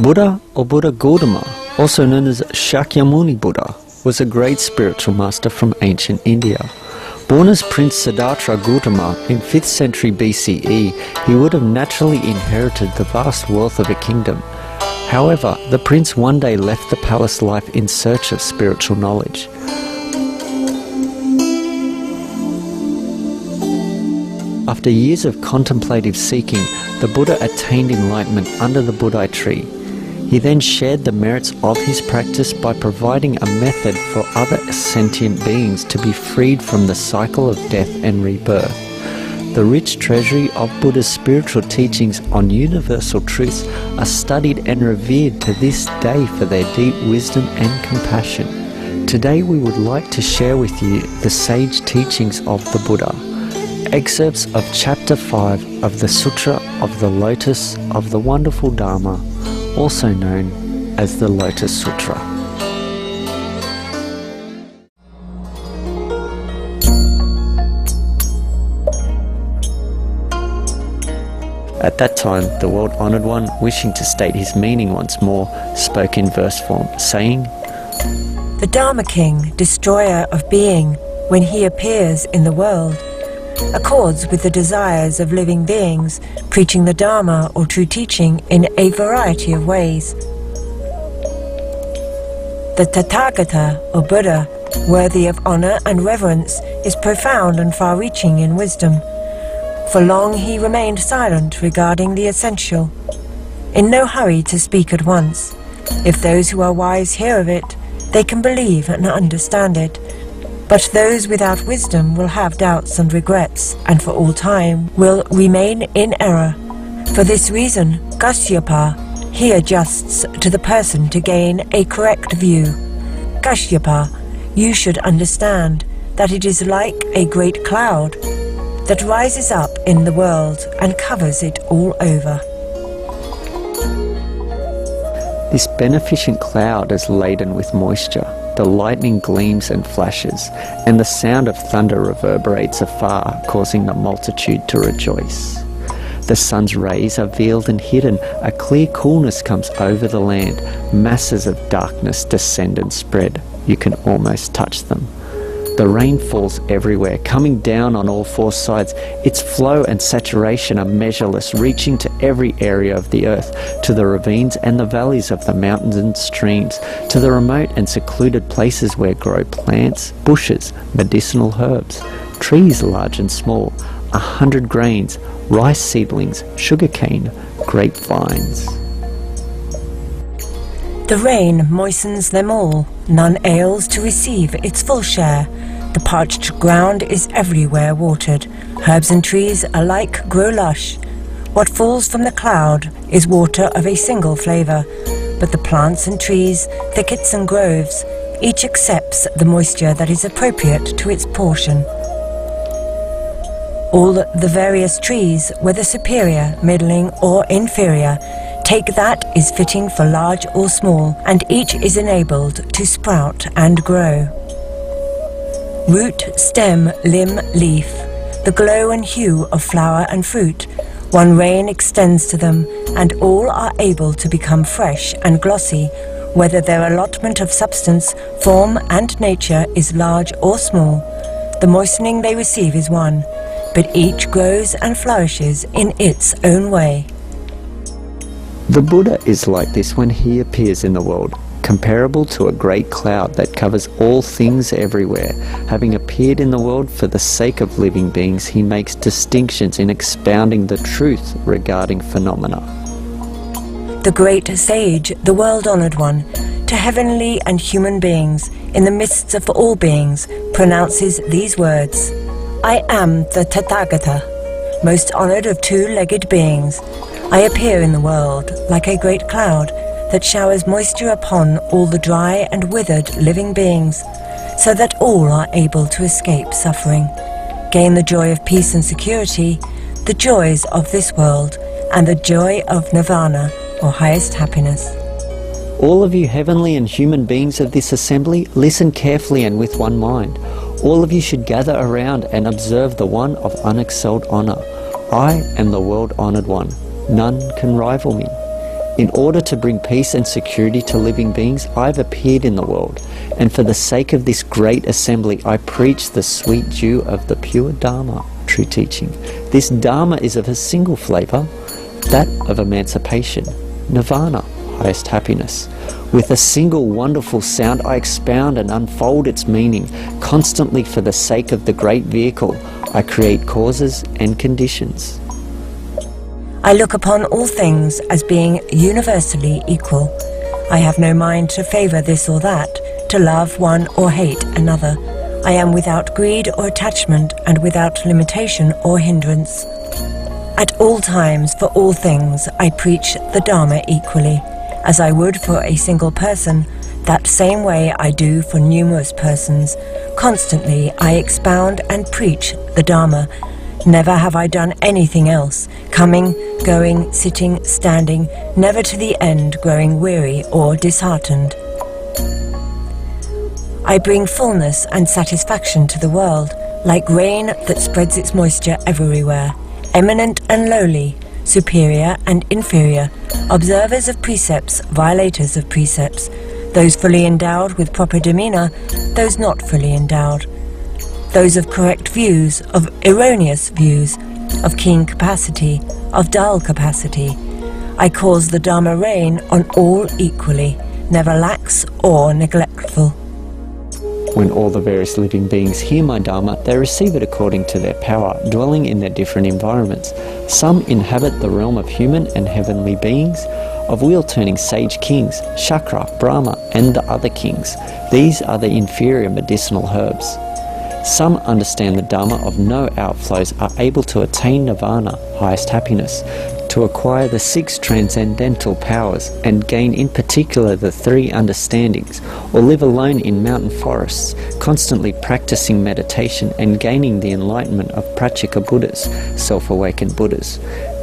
Buddha or Buddha Gautama, also known as Shakyamuni Buddha, was a great spiritual master from ancient India. Born as Prince Siddhartha Gautama in 5th century BCE, he would have naturally inherited the vast wealth of a kingdom. However, the prince one day left the palace life in search of spiritual knowledge. After years of contemplative seeking, the Buddha attained enlightenment under the Buddha tree. He then shared the merits of his practice by providing a method for other sentient beings to be freed from the cycle of death and rebirth. The rich treasury of Buddha's spiritual teachings on universal truths are studied and revered to this day for their deep wisdom and compassion. Today we would like to share with you the sage teachings of the Buddha. Excerpts of Chapter 5 of the Sutra of the Lotus of the Wonderful Dharma, also known as the Lotus Sutra. At that time, the world-honoured one, wishing to state his meaning once more, spoke in verse form, saying, The Dharma King, destroyer of being, when he appears in the world, accords with the desires of living beings, preaching the Dharma or true teaching in a variety of ways. The Tathagata or Buddha, worthy of honor and reverence, is profound and far-reaching in wisdom. For long he remained silent regarding the essential, in no hurry to speak at once. If those who are wise hear of it, they can believe and understand it. But those without wisdom will have doubts and regrets, and for all time will remain in error. For this reason, Kashyapa, he adjusts to the person to gain a correct view. Kashyapa, you should understand that it is like a great cloud that rises up in the world and covers it all over. This beneficent cloud is laden with moisture. The lightning gleams and flashes, and the sound of thunder reverberates afar, causing the multitude to rejoice. The sun's rays are veiled and hidden. A clear coolness comes over the land. Masses of darkness descend and spread. You can almost touch them. The rain falls everywhere, coming down on all four sides. Its flow and saturation are measureless, reaching to every area of the earth, to the ravines and the valleys of the mountains and streams, to the remote and secluded places where grow plants, bushes, medicinal herbs, trees large and small, 100 grains, rice seedlings, sugarcane, grapevines. The rain moistens them all, none ails to receive its full share. The parched ground is everywhere watered, herbs and trees alike grow lush. What falls from the cloud is water of a single flavour, but the plants and trees, thickets and groves, each accepts the moisture that is appropriate to its portion. All the various trees, whether superior, middling or inferior, take that is fitting for large or small, and each is enabled to sprout and grow. Root, stem, limb, leaf, the glow and hue of flower and fruit, one rain extends to them, and all are able to become fresh and glossy, whether their allotment of substance, form and nature is large or small. The moistening they receive is one, but each grows and flourishes in its own way. The Buddha is like this when he appears in the world, comparable to a great cloud that covers all things everywhere. Having appeared in the world for the sake of living beings, he makes distinctions in expounding the truth regarding phenomena. The great sage, the world-honoured one, to heavenly and human beings, in the midst of all beings, pronounces these words: I am the Tathagata, most honoured of two-legged beings. I appear in the world like a great cloud that showers moisture upon all the dry and withered living beings, so that all are able to escape suffering, gain the joy of peace and security, the joys of this world, and the joy of nirvana, or highest happiness. All of you heavenly and human beings of this assembly, listen carefully and with one mind. All of you should gather around and observe the one of unexcelled honour. I am the world-honoured one. None can rival me. In order to bring peace and security to living beings, I've appeared in the world, and for the sake of this great assembly, I preach the sweet dew of the pure Dharma, true teaching. This Dharma is of a single flavour, that of emancipation, nirvana, highest happiness. With a single wonderful sound, I expound and unfold its meaning. Constantly for the sake of the great vehicle, I create causes and conditions. I look upon all things as being universally equal. I have no mind to favour this or that, to love one or hate another. I am without greed or attachment and without limitation or hindrance. At all times, for all things, I preach the Dharma equally. As I would for a single person, that same way I do for numerous persons. Constantly I expound and preach the Dharma. Never have I done anything else, coming, going, sitting, standing, never to the end growing weary or disheartened. I bring fullness and satisfaction to the world, like rain that spreads its moisture everywhere, eminent and lowly, superior and inferior, observers of precepts, violators of precepts, those fully endowed with proper demeanour, those not fully endowed, those of correct views, of erroneous views, of keen capacity, of dull capacity. I cause the Dharma rain on all equally, never lax or neglectful. When all the various living beings hear my Dharma, they receive it according to their power, dwelling in their different environments. Some inhabit the realm of human and heavenly beings, of wheel-turning sage kings, Shakra, Brahma, and the other kings. These are the inferior medicinal herbs. Some understand the Dharma of no outflows, are able to attain nirvana, highest happiness, to acquire the 6 transcendental powers, and gain in particular the 3 understandings, or live alone in mountain forests, constantly practicing meditation and gaining the enlightenment of Pratyeka Buddhas, self-awakened Buddhas.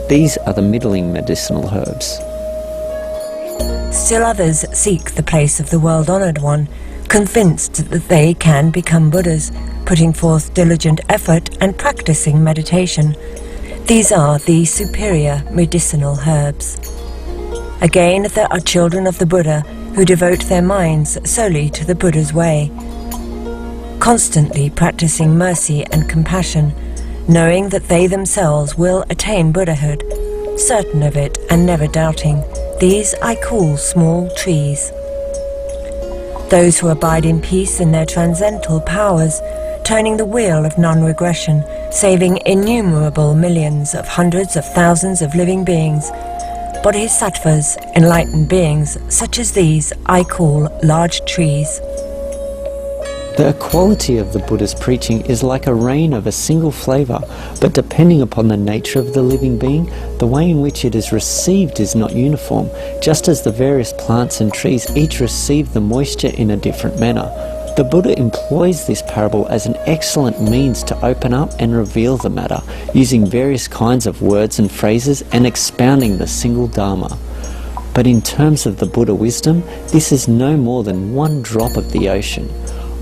These are the middling medicinal herbs. Still others seek the place of the world-honoured one, convinced that they can become Buddhas, putting forth diligent effort and practicing meditation. These are the superior medicinal herbs. Again, there are children of the Buddha who devote their minds solely to the Buddha's way, constantly practicing mercy and compassion, knowing that they themselves will attain Buddhahood, certain of it and never doubting. These I call small trees. Those who abide in peace in their transcendental powers, turning the wheel of non-regression, saving innumerable millions of hundreds of thousands of living beings. Bodhisattvas, enlightened beings, such as these I call large trees. The equality of the Buddha's preaching is like a rain of a single flavour, but depending upon the nature of the living being, the way in which it is received is not uniform, just as the various plants and trees each receive the moisture in a different manner. The Buddha employs this parable as an excellent means to open up and reveal the matter, using various kinds of words and phrases and expounding the single Dharma. But in terms of the Buddha wisdom, this is no more than one drop of the ocean.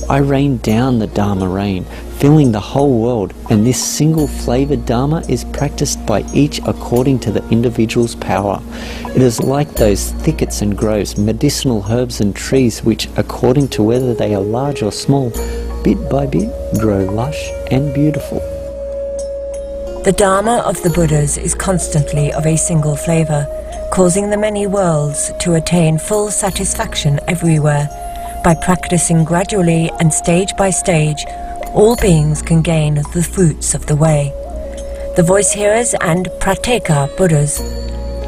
I rain down the Dharma rain, filling the whole world, and this single flavoured Dharma is practiced by each according to the individual's power. It is like those thickets and groves, medicinal herbs and trees which, according to whether they are large or small, bit by bit grow lush and beautiful. The Dharma of the Buddhas is constantly of a single flavour, causing the many worlds to attain full satisfaction everywhere. By practicing gradually and stage by stage, all beings can gain the fruits of the way. The voice hearers and Pratyeka Buddhas,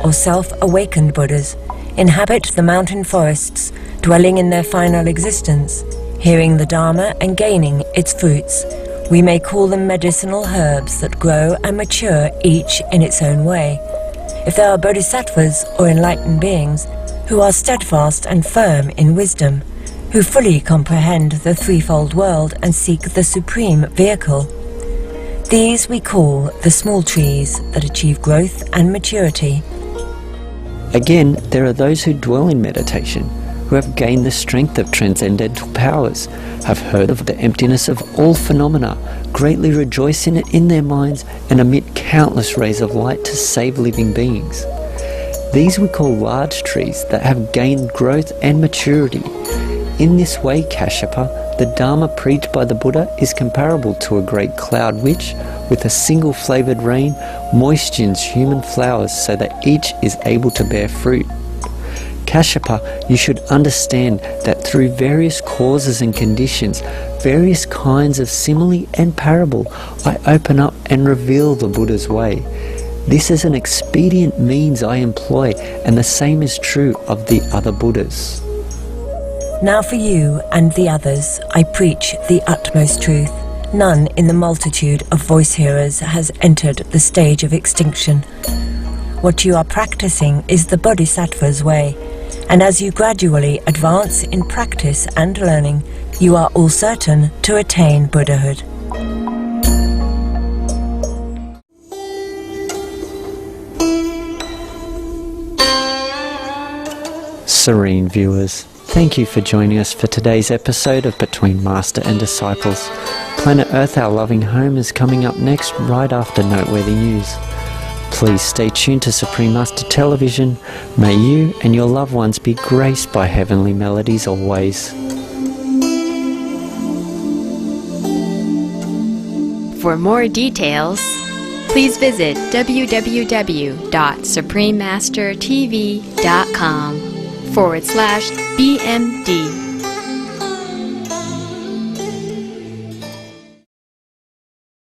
or self-awakened Buddhas, inhabit the mountain forests, dwelling in their final existence, hearing the Dharma and gaining its fruits. We may call them medicinal herbs that grow and mature each in its own way. If there are bodhisattvas or enlightened beings who are steadfast and firm in wisdom, who fully comprehend the threefold world and seek the supreme vehicle, these we call the small trees that achieve growth and maturity. Again, there are those who dwell in meditation, who have gained the strength of transcendental powers, have heard of the emptiness of all phenomena, greatly rejoice in it in their minds, and emit countless rays of light to save living beings. These we call large trees that have gained growth and maturity. In this way, Kashyapa, the Dharma preached by the Buddha is comparable to a great cloud which, with a single flavoured rain, moistens human flowers so that each is able to bear fruit. Kashyapa, you should understand that through various causes and conditions, various kinds of simile and parable, I open up and reveal the Buddha's way. This is an expedient means I employ, and the same is true of the other Buddhas. Now for you and the others I preach the utmost truth. None in the multitude of voice-hearers has entered the stage of extinction. What you are practicing is the Bodhisattva's way, and as you gradually advance in practice and learning, you are all certain to attain Buddhahood. Serene viewers, thank you for joining us for today's episode of Between Master and Disciples. Planet Earth, our loving home, is coming up next right after Noteworthy News. Please stay tuned to Supreme Master Television. May you and your loved ones be graced by heavenly melodies always. For more details, please visit www.suprememastertv.com/BMD.